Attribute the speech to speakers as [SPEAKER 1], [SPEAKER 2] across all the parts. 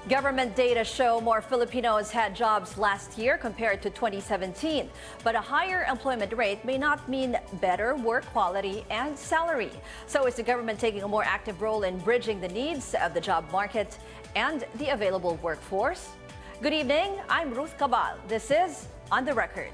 [SPEAKER 1] Government data show more Filipinos had jobs last year compared to 2017. But a higher employment rate may not mean better work quality and salary. So is the government taking a more active role in bridging the needs of the job market and the available workforce? Good evening, I'm Ruth Cabal. This is On the Record.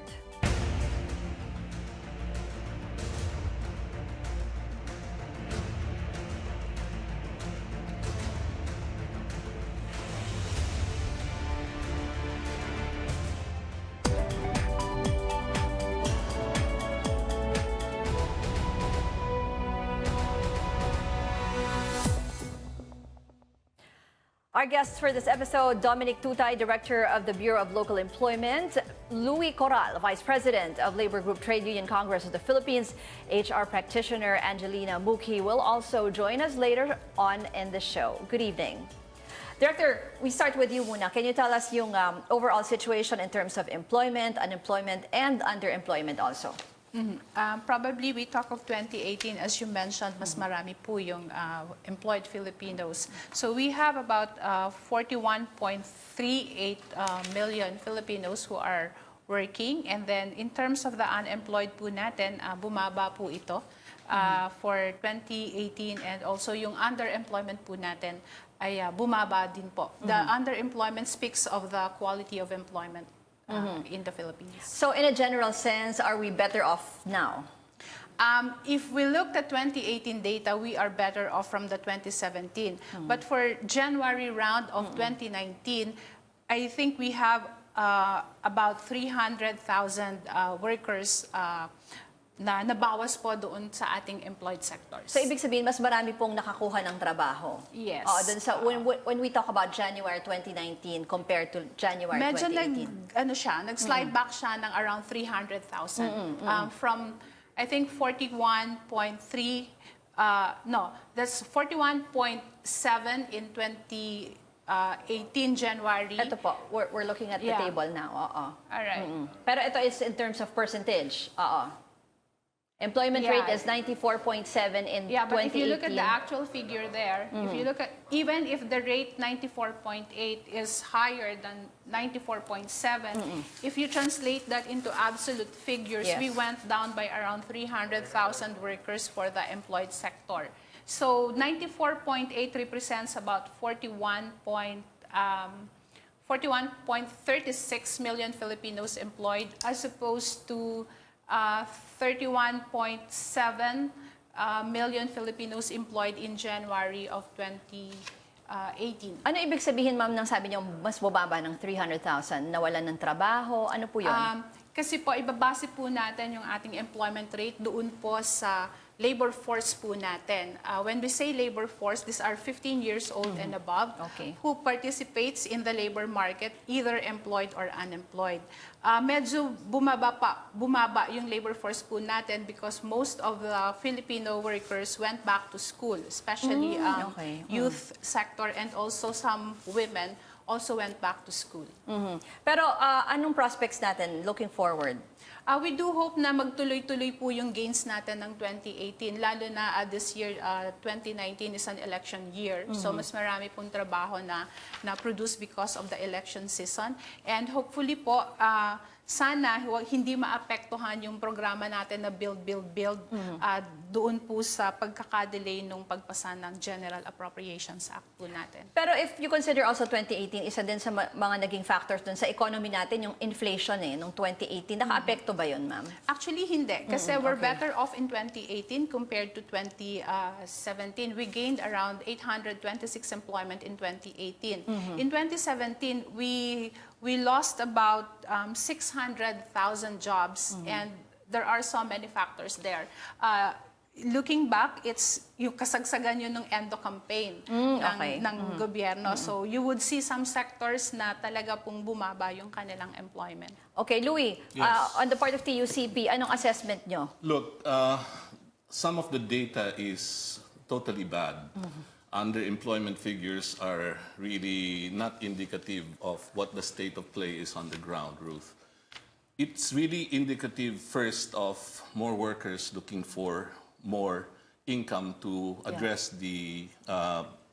[SPEAKER 1] Our guests for this episode, Dominic Tutay, Director of the Bureau of Local Employment, Louis Coral, Vice President of Labor Group Trade Union Congress of the Philippines, HR practitioner Angelina Muki will also join us later on in the show. Good evening. Director, we start with you muna. Can you tell us yung overall situation in terms of employment, unemployment, and underemployment also?
[SPEAKER 2] Probably we talk of 2018, as you mentioned, mas marami po yung employed Filipinos. So we have about 41.38 million Filipinos who are working. And then in terms of the unemployed po natin, bumaba po ito for 2018. And also yung underemployment po natin ay bumaba din po. The underemployment speaks of the quality of employment in the Philippines.
[SPEAKER 1] So in a general sense, are we better off now?
[SPEAKER 2] If we look at 2018 data, we are better off from the 2017. But for January round of 2019, I think we have about 300,000 workers na nabawas po doon sa ating employed sectors.
[SPEAKER 1] So ibig sabihin, mas marami pong nakakuha ng trabaho.
[SPEAKER 2] Yes.
[SPEAKER 1] Dun sa, when we talk about January 2019 compared to January
[SPEAKER 2] Medyo
[SPEAKER 1] 2018.
[SPEAKER 2] Nag-slide back siya ng around 300,000. From, I think, 41.3, that's 41.7 in 2018 January.
[SPEAKER 1] Ito po, we're looking at the table now.
[SPEAKER 2] All right.
[SPEAKER 1] Pero ito is in terms of percentage. Employment rate is 94.7 in 2018.
[SPEAKER 2] Yeah, but if you look at the actual figure there, if you look at, even if the rate 94.8 is higher than 94.7, if you translate that into absolute figures, we went down by around 300,000 workers for the employed sector. So 94.8 represents about 41.36 million Filipinos employed, as opposed to 31.7 million Filipinos employed in January of 2018.
[SPEAKER 1] Ano ibig sabihin, ma'am, nang sabi niyo mas bumaba ng 300,000? Nawalan ng trabaho? Ano po yun?
[SPEAKER 2] Kasi po, ibabase po natin yung ating employment rate doon po sa labor force po natin. When we say labor force, these are 15 years old and above who participates in the labor market, either employed or unemployed. Medyo bumaba yung labor force po natin because most of the Filipino workers went back to school, especially youth sector, and also some women also went back to school.
[SPEAKER 1] Pero anong prospects natin looking forward?
[SPEAKER 2] We do hope na magtuloy-tuloy po yung gains natin ng 2018, lalo na this year, 2019 is an election year. So mas marami pong trabaho na produce because of the election season. And hopefully po, sana hindi maapektuhan yung programa natin na build doon po sa pagkakadelay nung pagpasa ng General Appropriations Act po natin.
[SPEAKER 1] Pero if you consider also 2018, isa din sa mga naging factors dun sa economy natin, yung inflation nung 2018. Naka-apekto ba yun, ma'am?
[SPEAKER 2] Actually, hindi. Kasi we're better off in 2018 compared to 2017. We gained around 826 employment in 2018. In 2017, we lost about 600,000 jobs, and there are so many factors there. Looking back, it's yung kasagsagan yun ng endo campaign ng gobyerno. So you would see some sectors na talaga pong bumaba yung kanilang employment.
[SPEAKER 1] Okay, Louis, on the part of TUCP, anong assessment nyo?
[SPEAKER 3] Look, some of the data is totally bad. Underemployment figures are really not indicative of what the state of play is on the ground, Ruth. It's really indicative first of more workers looking for more income to address the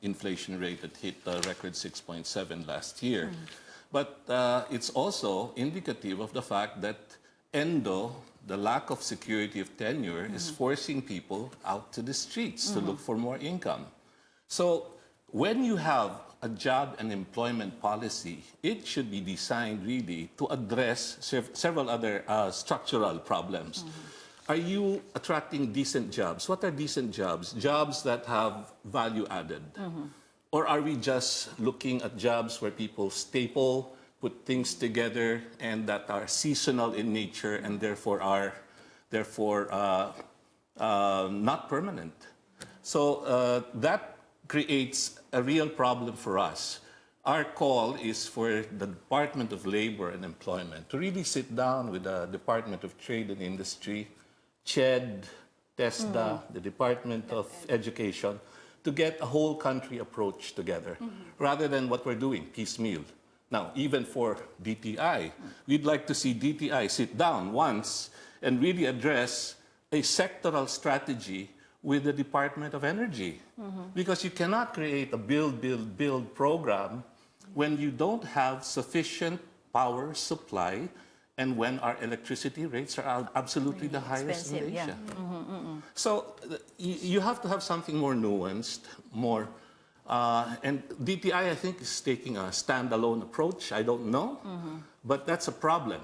[SPEAKER 3] inflation rate that hit a record 6.7 last year. But it's also indicative of the fact that ENDO, the lack of security of tenure, is forcing people out to the streets to look for more income. So when you have a job and employment policy, it should be designed really to address several other structural problems. Are you attracting decent jobs? What are decent jobs? Jobs that have value added. Or are we just looking at jobs where people staple, put things together, and that are seasonal in nature and therefore are not permanent? So that creates a real problem for us. Our call is for the Department of Labor and Employment to really sit down with the Department of Trade and Industry, CHED, TESDA, the Department of Education, to get a whole country approach together, rather than what we're doing, piecemeal. Now, even for DTI, we'd like to see DTI sit down once and really address a sectoral strategy with the Department of Energy. Because you cannot create a build program when you don't have sufficient power supply and when our electricity rates are absolutely the highest in Asia. So you have to have something more nuanced, more, and DTI, I think, is taking a standalone approach. I don't know, but that's a problem.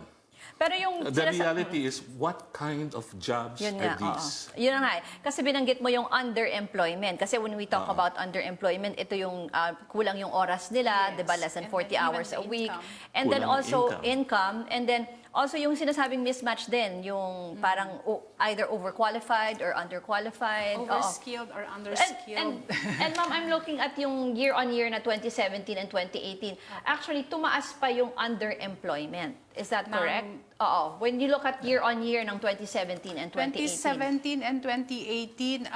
[SPEAKER 1] Pero yung
[SPEAKER 3] The reality is, what kind of jobs are these?
[SPEAKER 1] Yun na nga eh. Kasi binanggit mo yung underemployment. Kasi when we talk about underemployment, ito yung kulang yung oras nila, di ba? Less than 40 hours a week. And then also income. And then also yung sinasabing mismatch din, yung parang either overqualified or underqualified.
[SPEAKER 2] Overskilled or underskilled.
[SPEAKER 1] And ma'am, I'm looking at yung year-on-year na 2017 and 2018. Actually, tumaas pa yung underemployment. Is that correct? Oo. When you look at year-on-year ng 2017 and 2018.
[SPEAKER 2] 2017 and 2018,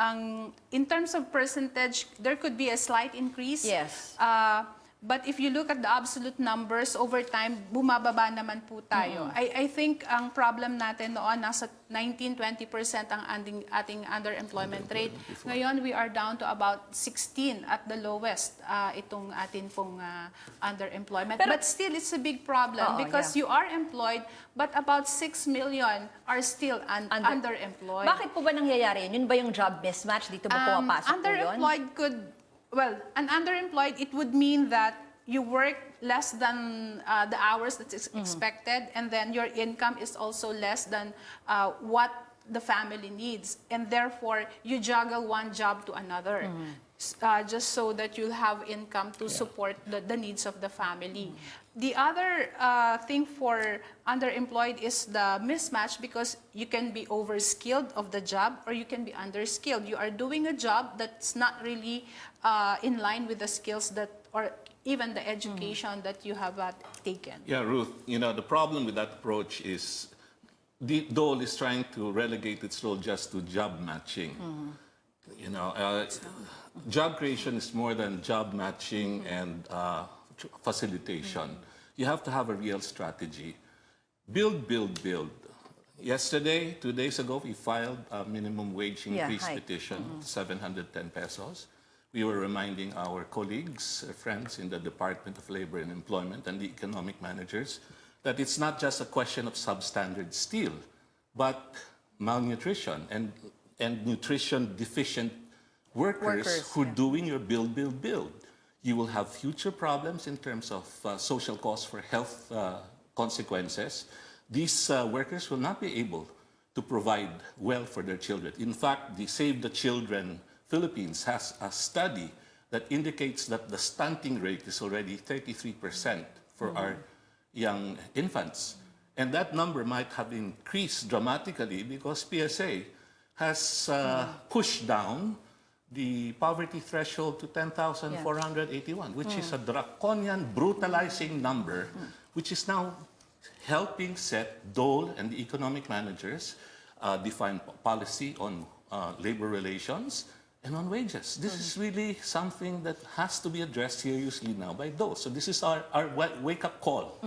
[SPEAKER 2] in terms of percentage, there could be a slight increase.
[SPEAKER 1] Yes.
[SPEAKER 2] But if you look at the absolute numbers, over time, bumababa naman po tayo. I think ang problem natin noon, nasa 19-20% ang ating underemployment rate. Ngayon, we are down to about 16 at the lowest, itong atin pong underemployment. But still, it's a big problem because you are employed, but about 6 million are still underemployed.
[SPEAKER 1] Bakit po ba nangyayari yun? Yun ba yung job mismatch? Dito ba pumapasok po yun?
[SPEAKER 2] Underemployed could... Well, an underemployed, it would mean that you work less than the hours that's expected, and then your income is also less than what the family needs. And therefore, you juggle one job to another, just so that you'll have income to support the needs of the family. The other thing for underemployed is the mismatch, because you can be overskilled of the job or you can be underskilled. You are doing a job that's not really in line with the skills that, or even the education that you have taken.
[SPEAKER 3] Yeah, Ruth, you know, the problem with that approach is the Dole is trying to relegate its role just to job matching. You know, job creation is more than job matching and facilitation. You have to have a real strategy. Build, build, build. Yesterday, 2 days ago, we filed a minimum wage increase petition, 710 pesos. We were reminding our colleagues, friends in the Department of Labor and Employment and the economic managers that it's not just a question of substandard steel, but malnutrition and nutrition deficient workers who are doing your build, build, build. You will have future problems in terms of social costs for health consequences. These workers will not be able to provide well for their children. In fact, the Save the Children Philippines has a study that indicates that the stunting rate is already 33% for our young infants. And that number might have increased dramatically because PSA has pushed down the poverty threshold to 10,481, which is a draconian, brutalizing number, which is now helping set Dole and the economic managers define policy on labor relations and on wages. This is really something that has to be addressed seriously now by Dole. So this is our wake-up call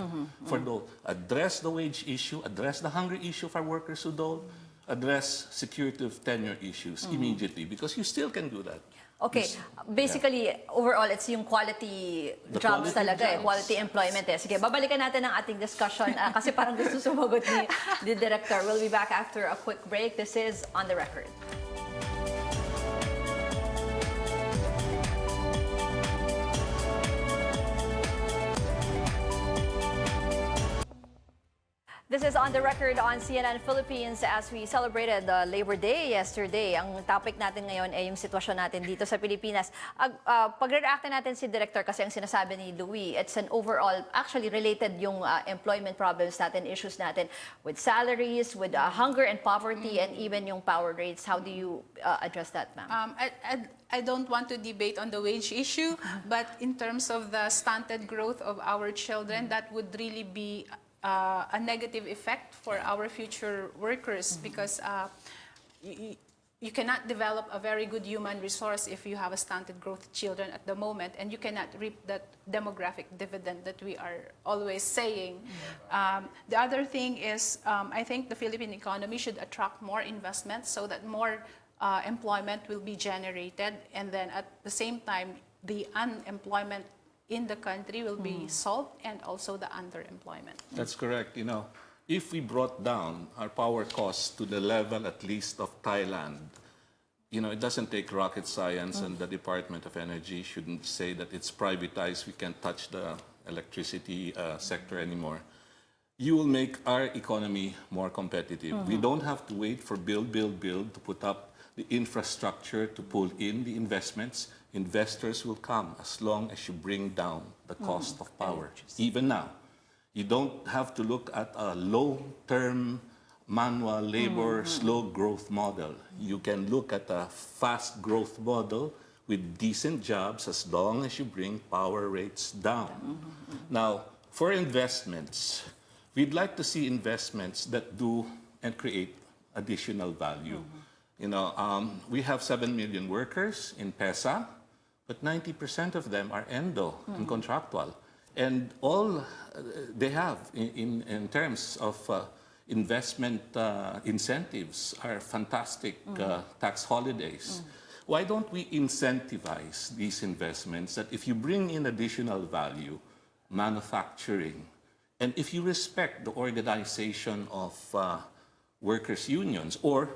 [SPEAKER 3] for Dole. Address the wage issue, address the hunger issue for workers who Dole, address security of tenure issues immediately, because you still can do that.
[SPEAKER 1] Okay, basically, overall, it's yung quality
[SPEAKER 3] The
[SPEAKER 1] jobs
[SPEAKER 3] quality
[SPEAKER 1] talaga
[SPEAKER 3] jobs.
[SPEAKER 1] quality employment eh. Sige, babalikan natin ang ating discussion kasi parang gusto sumagot ni the director. We'll be back after a quick break. This is On the Record. This is On the Record on CNN Philippines as we celebrated the Labor Day yesterday. Ang topic natin ngayon ay yung sitwasyon natin dito sa Pilipinas. Pagre-react natin si Director kasi ang sinasabi ni Louie, it's an overall, actually related yung employment problems natin, issues natin with salaries, with hunger and poverty, and even yung power rates. How do you address that, ma'am?
[SPEAKER 2] I don't want to debate on the wage issue, but in terms of the stunted growth of our children, that would really be a negative effect for our future workers because you cannot develop a very good human resource if you have a stunted growth children at the moment, and you cannot reap that demographic dividend that we are always saying. The other thing is, I think the Philippine economy should attract more investment so that more employment will be generated, and then at the same time, the unemployment in the country will be solved, and also the underemployment.
[SPEAKER 3] That's correct. You know, if we brought down our power costs to the level at least of Thailand, you know, it doesn't take rocket science, and the Department of Energy shouldn't say that it's privatized, we can't touch the electricity sector anymore. You will make our economy more competitive. We don't have to wait for build to put up the infrastructure to pull in the investments. Investors will come as long as you bring down the cost of power. Even now, you don't have to look at a long-term manual labor, slow growth model. You can look at a fast growth model with decent jobs as long as you bring power rates down. Now, for investments, we'd like to see investments that do and create additional value. You know, we have 7 million workers in PESA, but 90% of them are endo and contractual. And all they have in terms of investment incentives are fantastic tax holidays. Why don't we incentivize these investments that if you bring in additional value, manufacturing, and if you respect the organization of workers' unions, or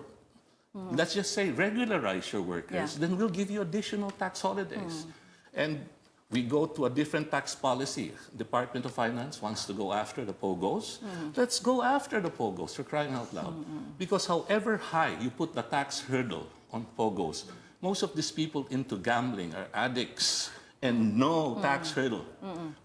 [SPEAKER 3] let's just say regularize your workers, then we'll give you additional tax holidays. And we go to a different tax policy. Department of Finance wants to go after the POGOs. Let's go after the POGOs, for crying out loud. Because however high you put the tax hurdle on POGOs, most of these people into gambling are addicts, and no tax hurdle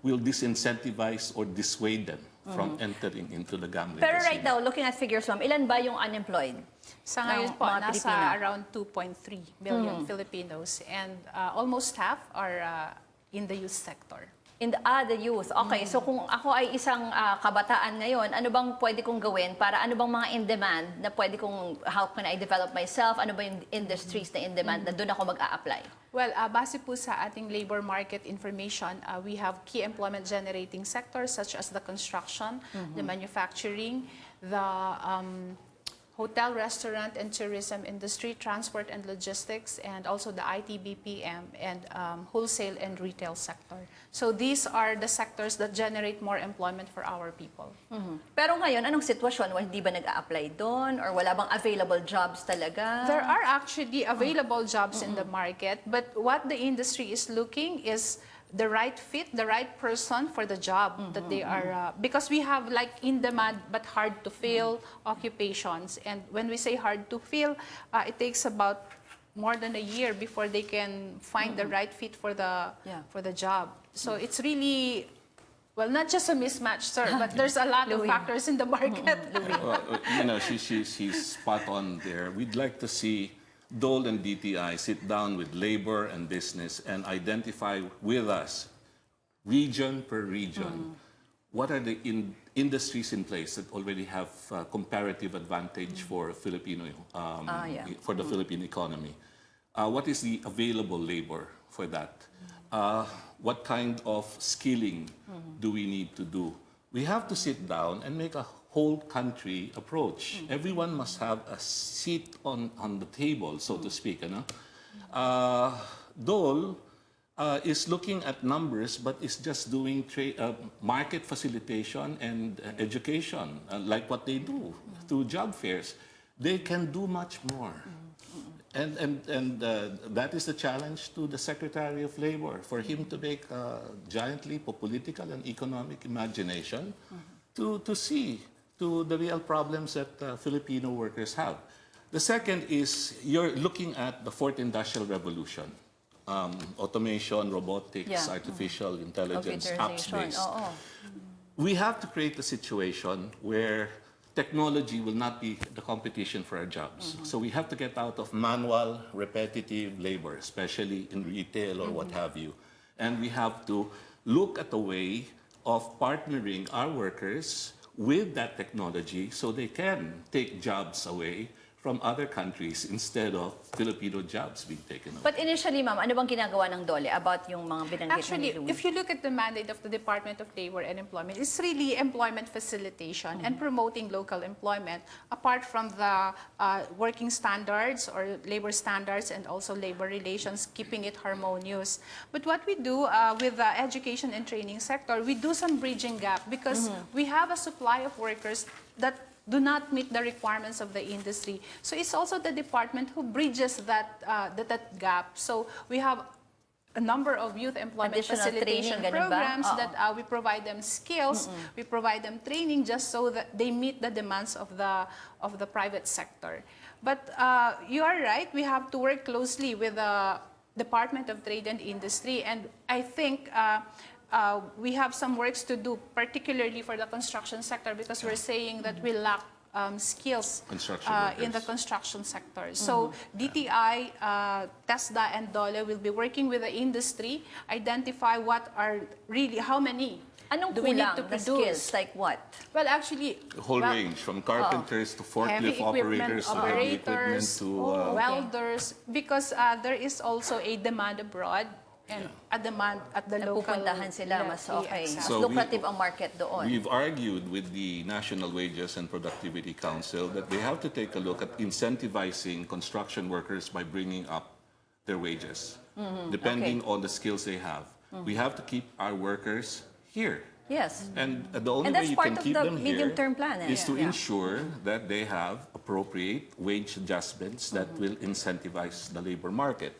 [SPEAKER 3] will disincentivize or dissuade them from entering into the gambling
[SPEAKER 1] Pero right
[SPEAKER 3] casino.
[SPEAKER 1] now, looking at figures, ma'am, ilan ba yung unemployed?
[SPEAKER 2] Sa ngayon po,
[SPEAKER 1] mga
[SPEAKER 2] nasa
[SPEAKER 1] Pilipino?
[SPEAKER 2] around 2.3 million Filipinos, and almost half are in the youth sector.
[SPEAKER 1] In the youth. Okay, so kung ako ay isang kabataan ngayon, ano bang pwede kong gawin para ano bang mga in-demand na pwede kong, how can I develop myself? Ano ba yung industries na in-demand na doon ako mag-a-apply?
[SPEAKER 2] Well, base po sa ating labor market information, we have key employment generating sectors such as the construction, the manufacturing, the hotel, restaurant, and tourism industry, transport and logistics, and also the IT, BPM, and wholesale and retail sector. So these are the sectors that generate more employment for our people.
[SPEAKER 1] Pero ngayon, anong sitwasyon? Hindi ba nag-a-apply doon? Or wala bang available jobs talaga?
[SPEAKER 2] There are actually available jobs in the market, but what the industry is looking is the right fit, the right person for the job that they are, because we have like in demand but hard to fill occupations. And when we say hard to fill, it takes about more than a year before they can find the right fit for the job. So it's really, well, not just a mismatch, sir, but there's a lot of factors in the market.
[SPEAKER 3] Well, you know, she's spot on there. We'd like to see Dole and DTI sit down with labor and business and identify with us, region per region, what are the industries in place that already have comparative advantage for Filipino, for the Philippine economy. What is the available labor for that? What kind of skilling do we need to do? We have to sit down and make a whole country approach. Everyone must have a seat on the table, so to speak. You know? Dole is looking at numbers, but is just doing market facilitation and education, like what they do through job fairs. They can do much more. And that is the challenge to the Secretary of Labor, for him to make a giant leap of political and economic imagination to see to the real problems that Filipino workers have. The second is you're looking at the fourth industrial revolution. Automation, robotics, artificial intelligence, apps-based. We have to create a situation where technology will not be the competition for our jobs. So we have to get out of manual, repetitive labor, especially in retail or what have you. And we have to look at a way of partnering our workers with that technology so they can take jobs away from other countries instead of Filipino jobs being taken away.
[SPEAKER 1] But initially, ma'am, ano bang ginagawa ng DOLE about yung mga binanggit
[SPEAKER 2] Actually,
[SPEAKER 1] ni Louie?
[SPEAKER 2] if you look at the mandate of the Department of Labor and Employment, it's really employment facilitation and promoting local employment, apart from the working standards or labor standards and also labor relations, keeping it harmonious. But what we do with the education and training sector, we do some bridging gap because we have a supply of workers that do not meet the requirements of the industry. So it's also the department who bridges that gap. So we have a number of youth employment
[SPEAKER 1] Additional
[SPEAKER 2] facilitation
[SPEAKER 1] training, ganun ba?
[SPEAKER 2] programs that we provide them skills, we provide them training just so that they meet the demands of the private sector. But you are right, we have to work closely with the Department of Trade and Industry, and I think we have some works to do, particularly for the construction sector, because we're saying that we lack skills in the construction sector. So DTI, TESDA, and DOLE will be working with the industry, identify what are really, how many
[SPEAKER 1] Anong
[SPEAKER 2] do we need
[SPEAKER 1] kulang
[SPEAKER 2] to
[SPEAKER 1] na
[SPEAKER 2] produce.
[SPEAKER 1] skills? Like what?
[SPEAKER 2] Well, actually,
[SPEAKER 3] The whole range, from carpenters to
[SPEAKER 2] heavy
[SPEAKER 3] forklift
[SPEAKER 2] equipment
[SPEAKER 3] operators, to heavy equipment
[SPEAKER 2] operators,
[SPEAKER 3] to...
[SPEAKER 2] welders, because there is also a demand abroad and a demand at the local
[SPEAKER 1] Pupuntahan sila, mas okay. Mas
[SPEAKER 3] So
[SPEAKER 1] lucrative ang market doon.
[SPEAKER 3] We've argued with the National Wages and Productivity Council that they have to take a look at incentivizing construction workers by bringing up their wages, depending on the skills they have. We have to keep our workers here.
[SPEAKER 1] Yes.
[SPEAKER 3] And the only
[SPEAKER 1] And
[SPEAKER 3] way
[SPEAKER 1] that's
[SPEAKER 3] you
[SPEAKER 1] part
[SPEAKER 3] can
[SPEAKER 1] of
[SPEAKER 3] keep
[SPEAKER 1] the
[SPEAKER 3] them here
[SPEAKER 1] medium-term plan,
[SPEAKER 3] is to
[SPEAKER 1] Yeah.
[SPEAKER 3] ensure that they have appropriate wage adjustments that will incentivize the labor market.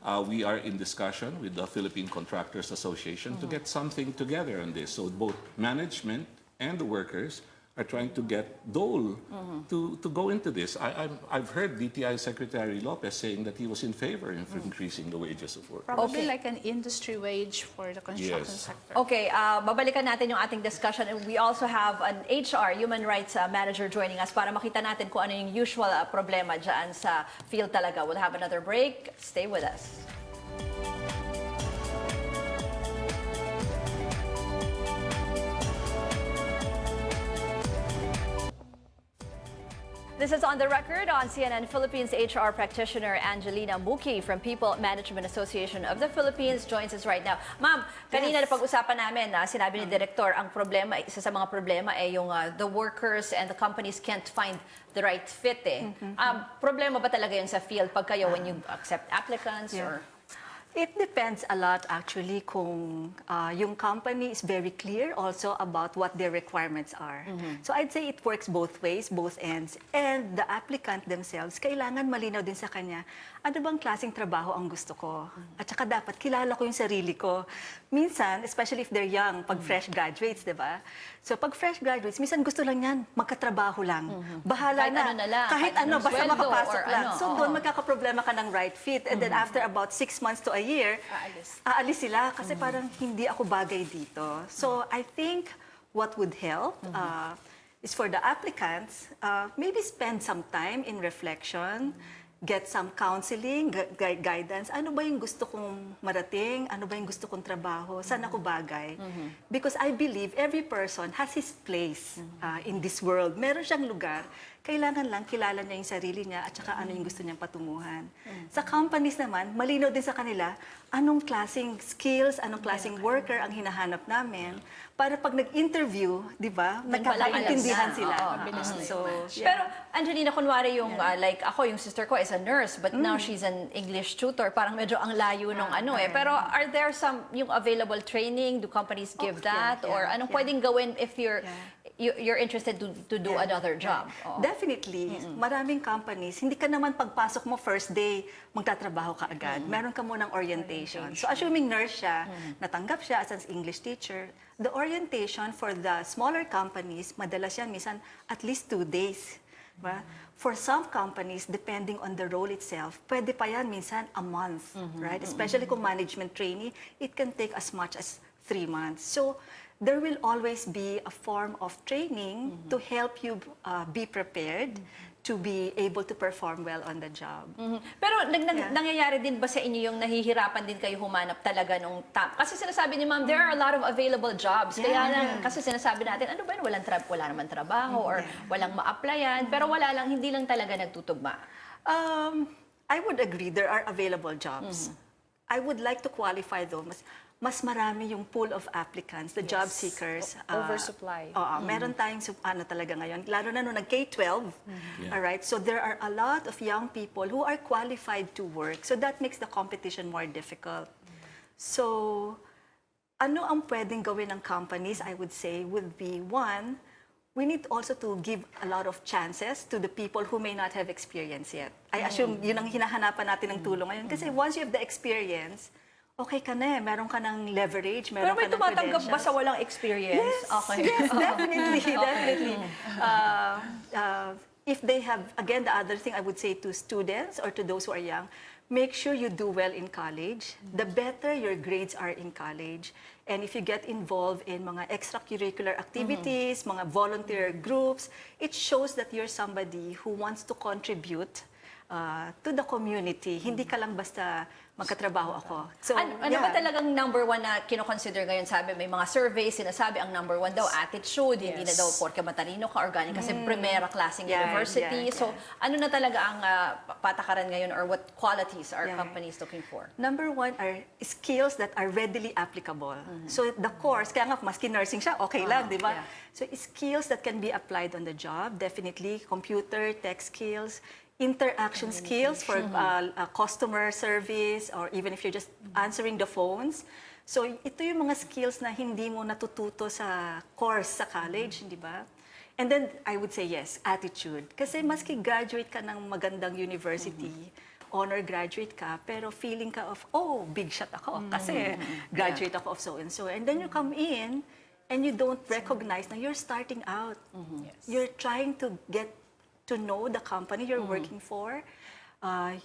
[SPEAKER 3] We are in discussion with the Philippine Contractors Association to get something together on this. So both management and the workers are trying to get DOLE to go into this. I've heard DTI Secretary Lopez saying that he was in favor of increasing the wages of workers.
[SPEAKER 2] Probably
[SPEAKER 1] Okay.
[SPEAKER 2] like an industry wage for the construction
[SPEAKER 3] Yes.
[SPEAKER 2] sector.
[SPEAKER 1] Okay, babalikan natin yung ating discussion. And we also have an HR, Human Rights Manager joining us para makita natin kung ano yung usual problema dyan sa field talaga. We'll have another break. Stay with us. This is On the Record on CNN Philippines. HR practitioner Angelina Muki from People Management Association of the Philippines joins us right now. Ma'am, kanina na pag-usapan namin na sinabi ni Director, ang problema, isa sa mga problema ay yung the workers and the companies can't find the right fit eh. Problema ba talaga yun sa field pag kayo when you accept applicants or...
[SPEAKER 4] It depends a lot actually kung yung company is very clear also about what their requirements are. So I'd say it works both ways, both ends. And the applicant themselves, kailangan malinaw din sa kanya, ano bang klaseng trabaho ang gusto ko? At saka dapat kilala ko yung sarili ko. Minsan, especially if they're young, pag fresh graduates, di ba? So pag fresh graduates, minsan gusto lang yan, magkatrabaho lang. Bahala
[SPEAKER 1] Kahit
[SPEAKER 4] na.
[SPEAKER 1] ano na lang,
[SPEAKER 4] Kahit
[SPEAKER 1] kahit
[SPEAKER 4] ano,
[SPEAKER 1] anong
[SPEAKER 4] basta
[SPEAKER 1] sweldo
[SPEAKER 4] makapasok
[SPEAKER 1] or
[SPEAKER 4] lang.
[SPEAKER 1] ano,
[SPEAKER 4] So
[SPEAKER 1] oo.
[SPEAKER 4] doon magkakaproblema ka ng right fit. And then after about 6 months to a year, aalis sila kasi parang hindi ako bagay dito. So I think what would help is for the applicants, maybe spend some time in reflection, get some counseling, guidance. Ano ba yung gusto kong marating? Ano ba yung gusto kong trabaho? Saan ako bagay? Because I believe every person has his place in this world. Meron siyang lugar. Kailangan lang kilala niya yung sarili niya at saka ano yung gusto niyang patunguhan. Sa companies naman, malinaw din sa kanila anong klaseng skills, anong klaseng worker ang hinahanap namin para pag nag-interview, di ba, nagkakaintindihan
[SPEAKER 1] alam na.
[SPEAKER 4] sila.
[SPEAKER 1] Oo.
[SPEAKER 4] So,
[SPEAKER 1] Pero Angelina, kunwari yung like ako, yung sister ko is a nurse, but now she's an English tutor. Parang medyo ang layo nung ano eh. Pero are there some yung available training? Do companies give that? Or anong pwedeng gawin if you're interested to do another job? Oo.
[SPEAKER 4] Definitely. Maraming companies, hindi ka naman pagpasok mo first day, magtatrabaho ka agad. Meron ka munang orientation. So assuming nurse siya, natanggap siya as an English teacher, the orientation for the smaller companies, madalas yan minsan at least 2 days. Diba? For some companies, depending on the role itself, pwede pa yan minsan a month, right? Especially kung management trainee, it can take as much as 3 months. So there will always be a form of training to help you be prepared to be able to perform well on the job.
[SPEAKER 1] Pero nangyayari din ba sa inyo yung nahihirapan din kayo humanap talaga nung kasi sinasabi ni Ma'am, there are a lot of available jobs. Kaya lang, kasi sinasabi natin, ano ba yun, wala naman trabaho or walang ma-applyan, pero hindi lang talaga nagtutugma.
[SPEAKER 4] I would agree, there are available jobs. I would like to qualify though, mas marami yung pool of applicants, the job seekers.
[SPEAKER 2] Oversupply.
[SPEAKER 4] Meron tayong talaga ngayon, lalo na nung nag-K-12. All right, so there are a lot of young people who are qualified to work. So that makes the competition more difficult. So ano ang pwedeng gawin ng companies, I would say, would be one, we need also to give a lot of chances to the people who may not have experience yet. I assume yun ang hinahanapan natin ng tulong ngayon. Kasi once you have the experience, okay ka na eh. Meron ka ng leverage, meron ka ng credentials.
[SPEAKER 1] Pero may tumatanggap ba sa walang experience?
[SPEAKER 4] Yes,
[SPEAKER 1] okay.
[SPEAKER 4] Yes, definitely, definitely. If they have, again, the other thing I would say to students or to those who are young, make sure you do well in college. The better your grades are in college. And if you get involved in mga extracurricular activities, mga volunteer groups, it shows that you're somebody who wants to contribute to the community. Hindi ka lang basta magkatrabaho ako. So,
[SPEAKER 1] ano ba talagang number one na kinoconsider ngayon? Sabi, may mga surveys, sinasabi ang number one daw, attitude, hindi na daw porke matalino ka, organic kasi primera klaseng university. So, ano na talaga ang patakaran ngayon or what qualities are companies looking for?
[SPEAKER 4] Number one are skills that are readily applicable. So, the course, kaya nga, maski nursing siya, okay lang, di ba? So, skills that can be applied on the job, definitely, computer, tech skills, interaction skills for customer service or even if you're just answering the phones. So ito yung mga skills na hindi mo natututo sa course sa college, di ba? And then I would say yes, attitude. Kasi maski graduate ka ng magandang university, honor graduate ka, pero feeling ka of, oh, big shot ako kasi graduate ako of so and so. And then you come in and you don't recognize na you're starting out. You're trying to get to know the company you're working for.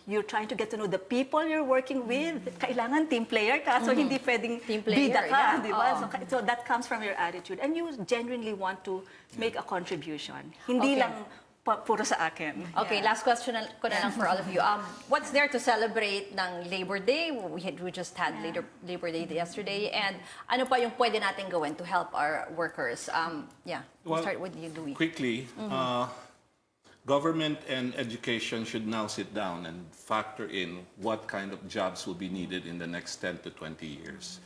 [SPEAKER 4] You're trying to get to know the people you're working with. Kailangan team player ka, so hindi pwedeng bida ka, di ba? So that comes from your attitude. And you genuinely want to make a contribution. Hindi lang puro sa akin.
[SPEAKER 1] Okay, last question ko na lang for all of you. What's there to celebrate ng Labor Day? We just had Labor Day yesterday. And ano pa yung pwede natin gawin to help our workers? We'll start with you, Louie.
[SPEAKER 3] Quickly, government and education should now sit down and factor in what kind of jobs will be needed in the next 10 to 20 years.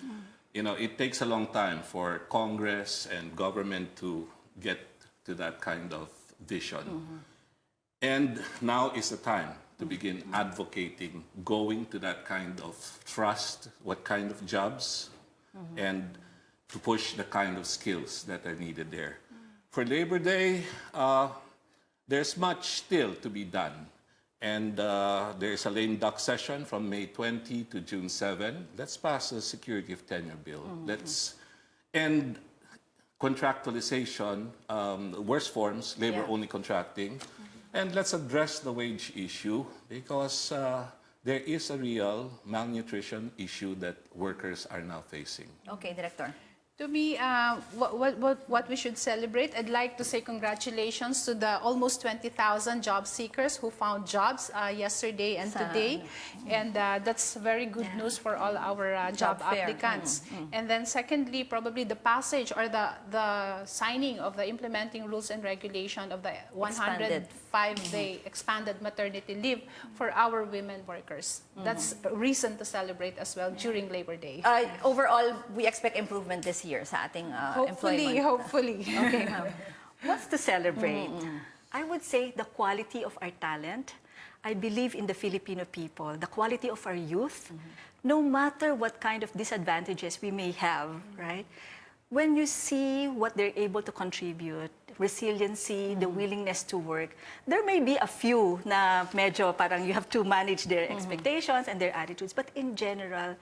[SPEAKER 3] You know, it takes a long time for Congress and government to get to that kind of vision. And now is the time to begin advocating, going to that kind of trust, what kind of jobs, and to push the kind of skills that are needed there. For Labor Day, there's much still to be done. And there's a lame duck session from May 20 to June 7. Let's pass a security of tenure bill. Let's end contractualization, worst forms, labor-only contracting. And let's address the wage issue because there is a real malnutrition issue that workers are now facing.
[SPEAKER 1] Okay, Director.
[SPEAKER 2] To me, what we should celebrate, I'd like to say congratulations to the almost 20,000 job seekers who found jobs yesterday and today. And that's very good news for all our job applicants. And then secondly, probably the passage or the signing of the implementing rules and regulation of the 105-day expanded maternity leave for our women workers. That's a reason to celebrate as well during Labor Day.
[SPEAKER 1] Overall, we expect improvement this year sa ating employment.
[SPEAKER 2] Hopefully.
[SPEAKER 1] Okay, ma'am.
[SPEAKER 4] What's to celebrate? I would say the quality of our talent. I believe in the Filipino people, the quality of our youth, no matter what kind of disadvantages we may have, right? When you see what they're able to contribute, resiliency, the willingness to work, there may be a few na medyo parang you have to manage their expectations and their attitudes, but in general,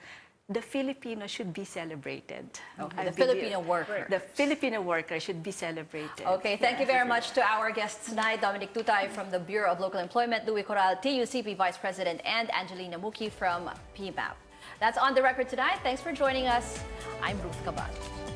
[SPEAKER 4] the Filipino should be celebrated.
[SPEAKER 1] Okay, the Filipino worker.
[SPEAKER 4] The Filipino worker should be celebrated.
[SPEAKER 1] Okay, thank you very much to our guests tonight, Dominic Tutay from the Bureau of Local Employment, Louie Coral, TUCP Vice President, and Angelina Muki from PMAP. That's On the Record tonight. Thanks for joining us. I'm Ruth Cabal.